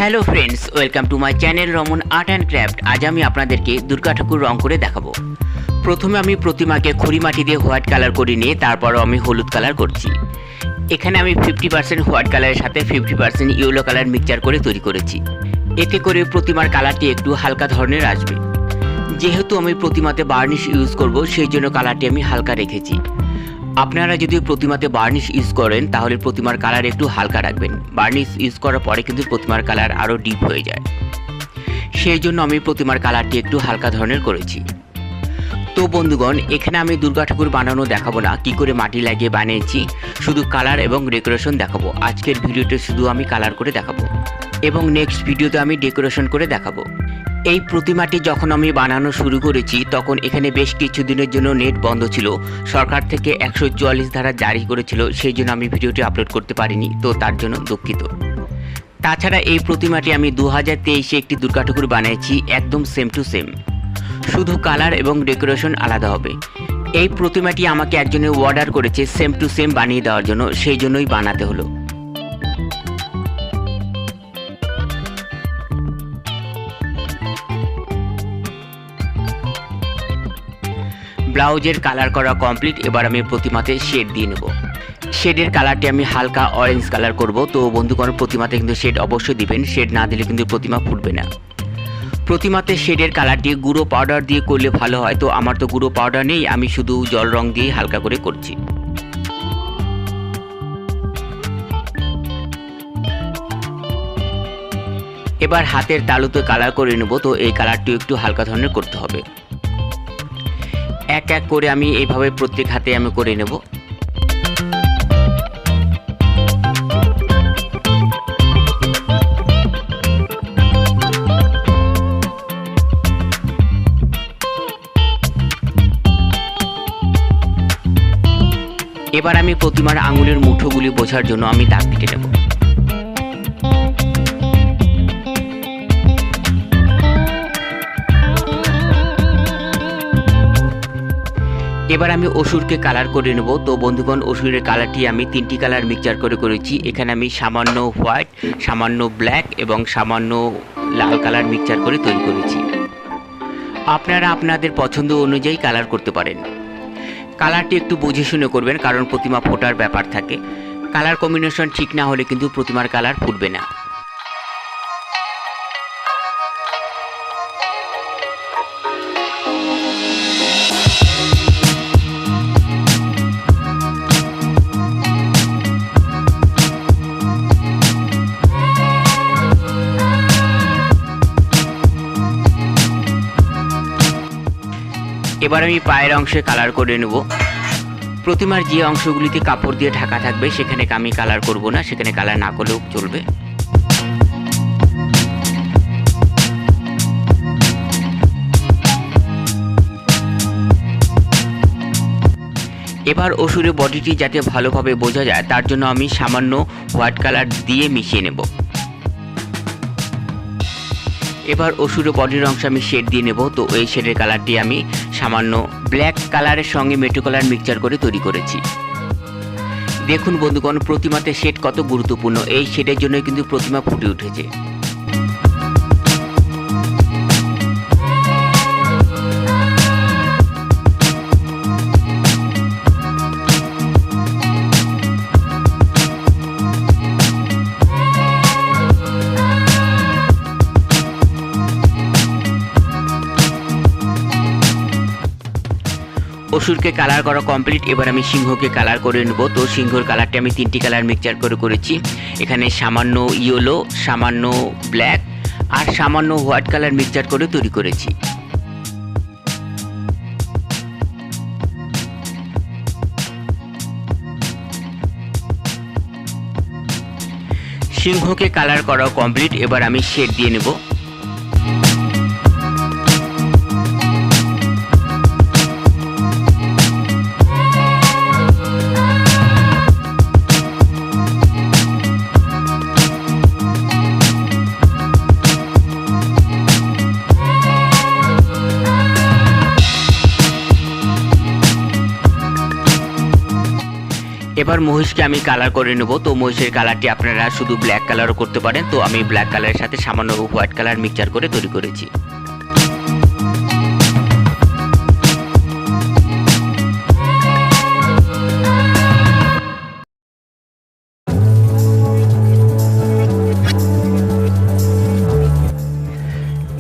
Hello friends, welcome to my channel Raman art and craft. আজ আমি আপনাদেরকে দুর্গা ঠাকুর রং করে দেখাবো। প্রথমে আমি প্রতিমাকে খড়ি মাটি দিয়ে হোয়াইট কালার করে নিয়ে তারপরও আমি হলুদ কালার করছি। এখানে আমি 50% হোয়াইট কালারের সাথে 50% ইয়েলো কালার মিক্সচার করে তৈরি করেছি। এতে করে প্রতিমার কালারটি একটু হালকা ধরনের আসবে। যেহেতু আমি প্রতিমাতে বার্নিশ ইউজ করব, সেই জন্য কালারটি আমি হালকা রেখেছি। আপনারা যদি প্রতিমাতে বার্নিশ ইউজ করেন তাহলে প্রতিমার কালার একটু হালকা রাখবেন। বার্নিশ ইউজ করার পরে কিন্তু প্রতিমার কালার আরও ডিপ হয়ে যায়, সেই জন্য আমি প্রতিমার কালারটি একটু হালকা ধরনের করেছি। তো বন্ধুগণ, এখানে আমি দুর্গা ঠাকুর বানানো দেখাবো না, কি করে মাটি লাগিয়ে বানিয়েছি, শুধু কালার এবং ডেকোরেশন দেখাবো। আজকের ভিডিওতে শুধু আমি কালার করে দেখাবো এবং নেক্সট ভিডিওতে আমি ডেকোরেশন করে দেখাবো। এই প্রতিমাটি যখন আমি বানানো শুরু করেছি তখন এখানে বেশ কিছুদিনের জন্য নেট বন্ধ ছিল। সরকার থেকে 144 ধারা জারি করেছিল, সেই জন্য আমি ভিডিওটি আপলোড করতে পারিনি, তো তার জন্য দুঃখিত। তাছাড়া এই প্রতিমাটি আমি 2023-এ একটি দুর্গা ঠাকুর বানিয়েছি, একদম সেম টু সেম, শুধু কালার এবং ডেকোরেশন আলাদা হবে। এই প্রতিমাটি আমাকে একজনে অর্ডার করেছে সেম টু সেম বানিয়ে দেওয়ার জন্য, সেই জন্যই বানাতে হলো। ব্লাউজের কালার করা কমপ্লিট। এবার আমি প্রতিমাতে শেড দিয়ে নেব। শেডের কালারটি আমি হালকা অরেঞ্জ কালার করব। তো বন্ধুগণ, প্রতিমাতে কিন্তু শেড অবশ্যই দিবেন, শেড না দিলে কিন্তু প্রতিমা ফুটবে না। প্রতিমাতে শেডের কালারটি গুঁড়ো পাউডার দিয়ে করলে ভালো হয়, তো আমার তো গুঁড়ো পাউডার নেই, আমি শুধু জল রং দিয়ে হালকা করে করছি। এবার হাতের তালুতে কালার করে নেব। তো এই কালারটি একটু হালকা ধরনের করতে হবে। এক এক করে আমি এইভাবে প্রত্যেক হাতে আমি করে নেব। এবার আমি প্রতিমার আঙুলের মুঠোগুলি বোঝার জন্য আমি দাগ কেটে নেব। এবার আমি অসুরকে কালার করে নেব। তো বন্ধুগণ, অসুরের কালারটি আমি 3টি কালার মিক্সচার করে করেছি। এখানে আমি সামান্য হোয়াইট, সামান্য ব্ল্যাক এবং সামান্য লাল কালার মিক্সচার করে তৈরি করেছি। আপনারা আপনাদের পছন্দ অনুযায়ী কালার করতে পারেন। কালারটি একটু বুঝে শুনে করবেন, কারণ প্রতিমা ফোটার ব্যাপার থাকে। কালার কম্বিনেশন ঠিক না হলে কিন্তু প্রতিমার কালার ফুটবে না। এবার আমি পায়ের অংশে কালার করে নেব। প্রতিমার যে অংশগুলিতে কাপড় দিয়ে ঢাকা থাকবে সেখানে আমি কালার করব না, সেখানে কালার না করলেও চলবে। এবার অসুরের বডিটি যাতে ভালোভাবে বোঝা যায় তার জন্য আমি সামান্য হোয়াইট কালার দিয়ে মিশিয়ে নেব। এবার অসুরের বডির অংশ আমি শেড দিয়ে নেব। তো এই শেডের কালারটি আমি সামান্য ব্ল্যাক কালারের সঙ্গে মেটো কালার মিক্সচার করে তৈরি করেছি। দেখুন বন্ধুগণ, প্রতিমাতে শেড কত গুরুত্বপূর্ণ। এই শেডের জন্যই কিন্তু প্রতিমা ফুটে উঠেছে। অসুরকে কালার করা কমপ্লিট। এবার আমি সিংহকে কালার করে নেব। তো সিংহর কালারটি আমি 3টি কালার মিক্সচার করে করেছি। এখানে সামান্য ইয়েলো, সামান্য ব্ল্যাক আর সামান্য হোয়াইট কালার মিক্সচার করে তৈরি করেছি। সিংহকে কালার করা কমপ্লিট। এবার আমি শেড দিয়ে নেব। এবার মহিষকে আমি কালার করে নেব। তো মহিষের কালারটি আপনারা শুধু ব্ল্যাক কালারও করতে পারেন। তো আমি ব্ল্যাক কালারের সাথে সামান্য হোয়াইট কালার মিক্সচার করে তৈরি করেছি।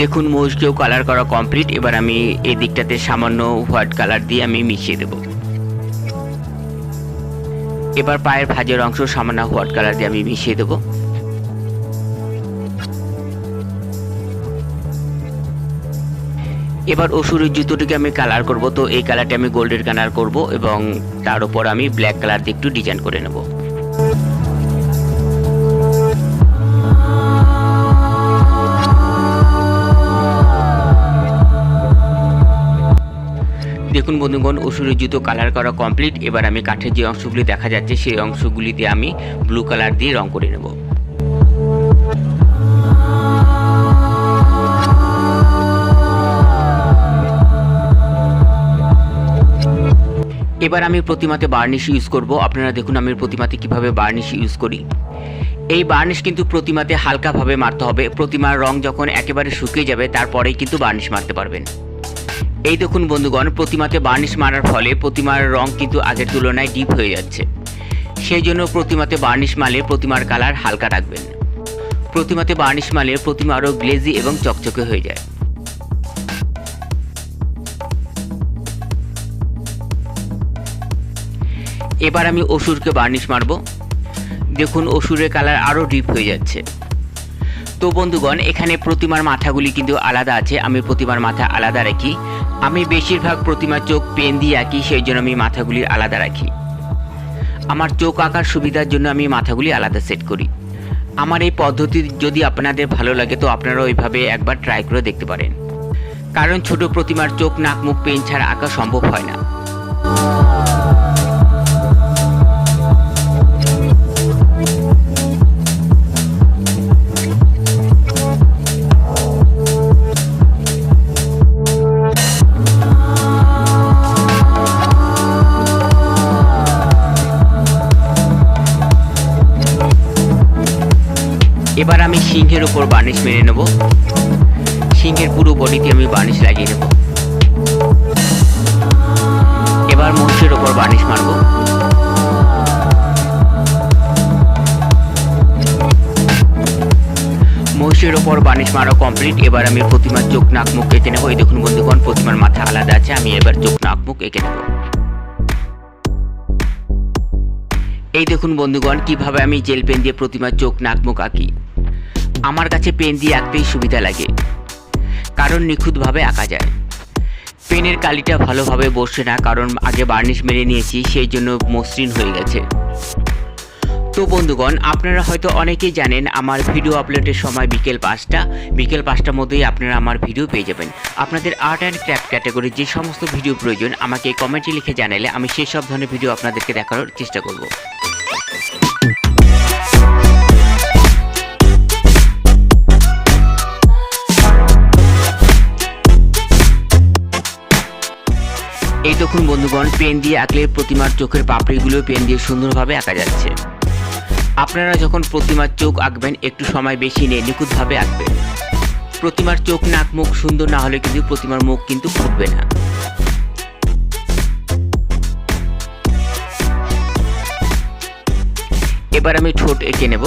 দেখুন মহিষকেও কালার করা কমপ্লিট। এবার আমি এই দিকটাতে সামান্য হোয়াইট কালার দিয়ে আমি মিশিয়ে দেব। এবার পায়ের ভাঁজের অংশ সামান্য হোয়াইট কালার দিয়ে আমি মিশিয়ে দেব। এবার অসুরের জুতোটিকে আমি কালার করব। তো এই কালারটি আমি গোল্ডের কালার করব এবং তার উপর আমি ব্ল্যাক কালার দিয়ে একটু ডিজাইন করে নেব। দেখুন বন্ধুগণ, অসুরের জুতো কালার করা কমপ্লিট। এবার আমি কাঠের যে অংশগুলি দেখা যাচ্ছে সেই অংশগুলিতে আমি ব্লু কালার দিয়ে রং করে নেব। এবার আমি প্রতিমাতে বার্নিশ ইউজ করব। আপনারা দেখুন আমি প্রতিমাতে কিভাবে বার্নিশ ইউজ করি। এই বার্নিশ কিন্তু প্রতিমাতে হালকাভাবে মারতে হবে। প্রতিমার রং যখন একেবারে শুকিয়ে যাবে তারপরেই কিন্তু বার্নিশ মারতে পারবেন। এই দেখুন বন্ধুগণ, প্রতিমাতে বার্নিশ মারার ফলে প্রতিমার রং কিন্তু আগের তুলনায় ডিপ হয়ে যাচ্ছে। সেই জন্য প্রতিমাতে বার্নিশ মারলে প্রতিমার কালার হালকা রাখবেন। প্রতিমাতে বার্নিশ মারলে প্রতিমা আরও গ্লেজি এবং চকচকে হয়ে যায়। এবার আমি অসুরকে বার্নিশ মারব। দেখুন অসুরের কালার আরও ডিপ হয়ে যাচ্ছে। তো বন্ধুগণ, এখানে প্রতিমার মাথাগুলি কিন্তু আলাদা আছে। আমি প্রতিমার মাথা আলাদা রাখি। আমি বেশিরভাগ প্রতিমার চোখ পেন দিয়ে আঁকি, সেই জন্য আমি মাথাগুলি আলাদা রাখি। আমার চোখ আঁকার সুবিধার জন্য আমি মাথাগুলি আলাদা সেট করি। আমার এই পদ্ধতি যদি আপনাদের ভালো লাগে তো আপনারা ওইভাবে একবার ট্রাই করে দেখতে পারেন। কারণ ছোট প্রতিমার চোখ নাক মুখ পেন ছাড়া আঁকা সম্ভব হয় না। এবার আমি সিংহের উপর বার্নিশ মেরে নেব। সিংহের পুরো বডিতে আমি বার্নিশ লাগিয়ে নেব। এবার মহিষের উপর বার্নিশ মারব। মহিষের উপর বার্নিশ মারা কমপ্লিট। এবার আমি প্রতিমার চোখ নাক মুখ এঁকে নেব। এই দেখুন বন্ধুগণ, প্রতিমার মাথা আলাদা আছে। আমি এবার চোখ নাক মুখ এঁকে নেব। এই দেখুন বন্ধুগণ, কিভাবে আমি জেল পেন দিয়ে প্রতিমার চোখ নাক মুখ আঁকি। আমার কাছে পেন দিয়ে আঁকতেই সুবিধা লাগে, কারণ নিখুঁতভাবে আঁকা যায়। পেনের কালিটা ভালোভাবে বসছে না, কারণ আগে বার্নিশ মেরে নিয়েছি, সেই জন্য মসৃণ হয়ে গেছে। তো বন্ধুগণ, আপনারা হয়তো অনেকেই জানেন আমার ভিডিও আপলোডের সময় বিকেল 5টার মধ্যেই আপনারা আমার ভিডিও পেয়ে যাবেন। আপনাদের আর্ট অ্যান্ড ক্রাফট ক্যাটাগরির যে সমস্ত ভিডিও প্রয়োজন আমাকে কমেন্টে লিখে জানালে আমি সেই সব ধরনের ভিডিও আপনাদেরকে দেখানোর চেষ্টা করব। এই দেখুন বন্ধুগণ, পেন দিয়ে আঁকলে প্রতিমার চোখের পাপড়িগুলো পেন দিয়ে সুন্দরভাবে আঁকা যাচ্ছে। আপনারা যখন প্রতিমার চোখ আঁকবেন একটু সময় বেশি নিয়ে নিখুঁতভাবে আঁকবেন। প্রতিমার চোখ নাক মুখ সুন্দর না হলে কিন্তু প্রতিমার মুখ কিন্তু ফুটবে না। এবার আমি ঠোঁট এঁকে নেব।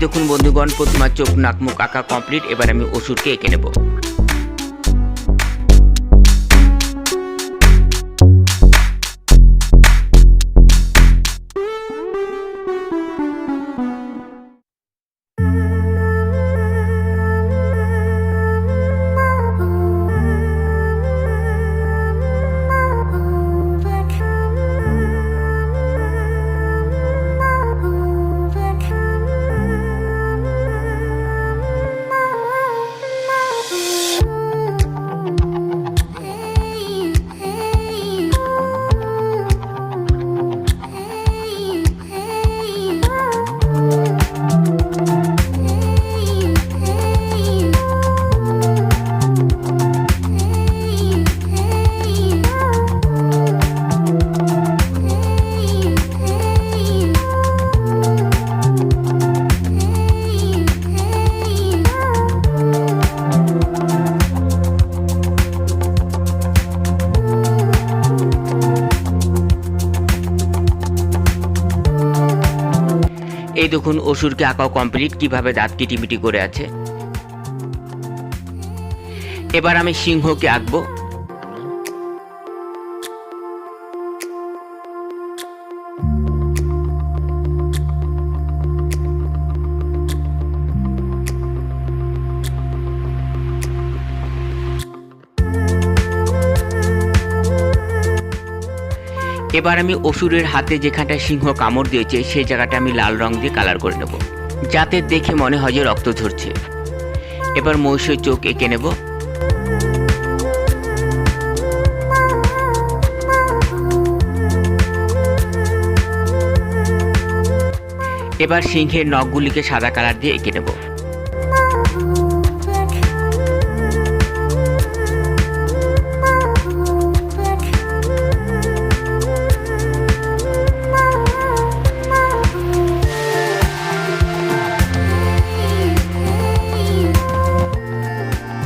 দেখুন বন্ধুগণ, প্রতিমার চোখ নাক মুখ আঁকা কমপ্লিট। এবার আমি অসুরকে এঁকে নেব। এই দেখুন অসুরকে আঁকাও কমপ্লিট, কিভাবে দাঁত কিটিমিটি করে আছে। এবার আমি সিংহকে আঁকবো। এবার আমি অসুরের হাতে যেখানটা সিংহ কামড় দিয়েছে সেই জায়গাটা আমি লাল রং দিয়ে কালার করে নেব, যাতে দেখে মনে হয় যে রক্ত ঝরছে। এবার মহিষের চোখ এঁকে নেব। এবার সিংহের নখগুলিকে সাদা কালার দিয়ে এঁকে নেব।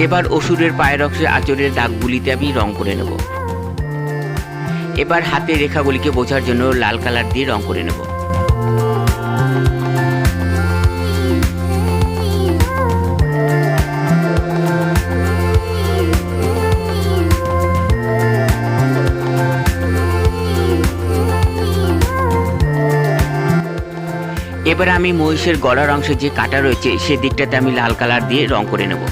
এবার অসুরের পায়ের অংশে আঁচড়ের দাগগুলিতে আমি রং করে নেব। এবার হাতের রেখাগুলিকে বোঝার জন্য লাল কালার দিয়ে রং করে নেব। এবার আমি মহিষের গলার অংশে যে কাটা রয়েছে সে দিকটাতে আমি লাল কালার দিয়ে রং করে নেব।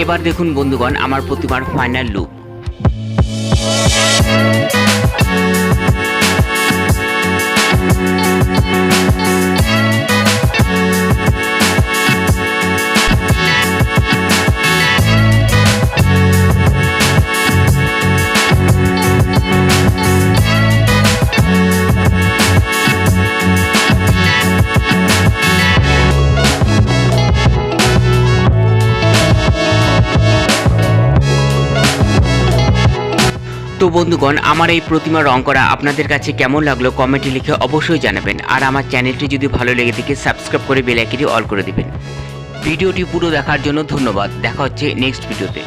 এবার দেখুন বন্ধুগণ আমার প্রতিমার ফাইনাল লুক। তো বন্ধুগণ, আমার এই প্রতিমা রং করা আপনাদের কাছে কেমন লাগলো কমেন্টে লিখে অবশ্যই জানাবেন। আর আমার চ্যানেলটি যদি ভালো লেগে থাকে সাবস্ক্রাইব করে বেল আইকনটি অল করে দিবেন। ভিডিওটি পুরো দেখার জন্য ধন্যবাদ। দেখা হচ্ছে নেক্সট ভিডিওতে।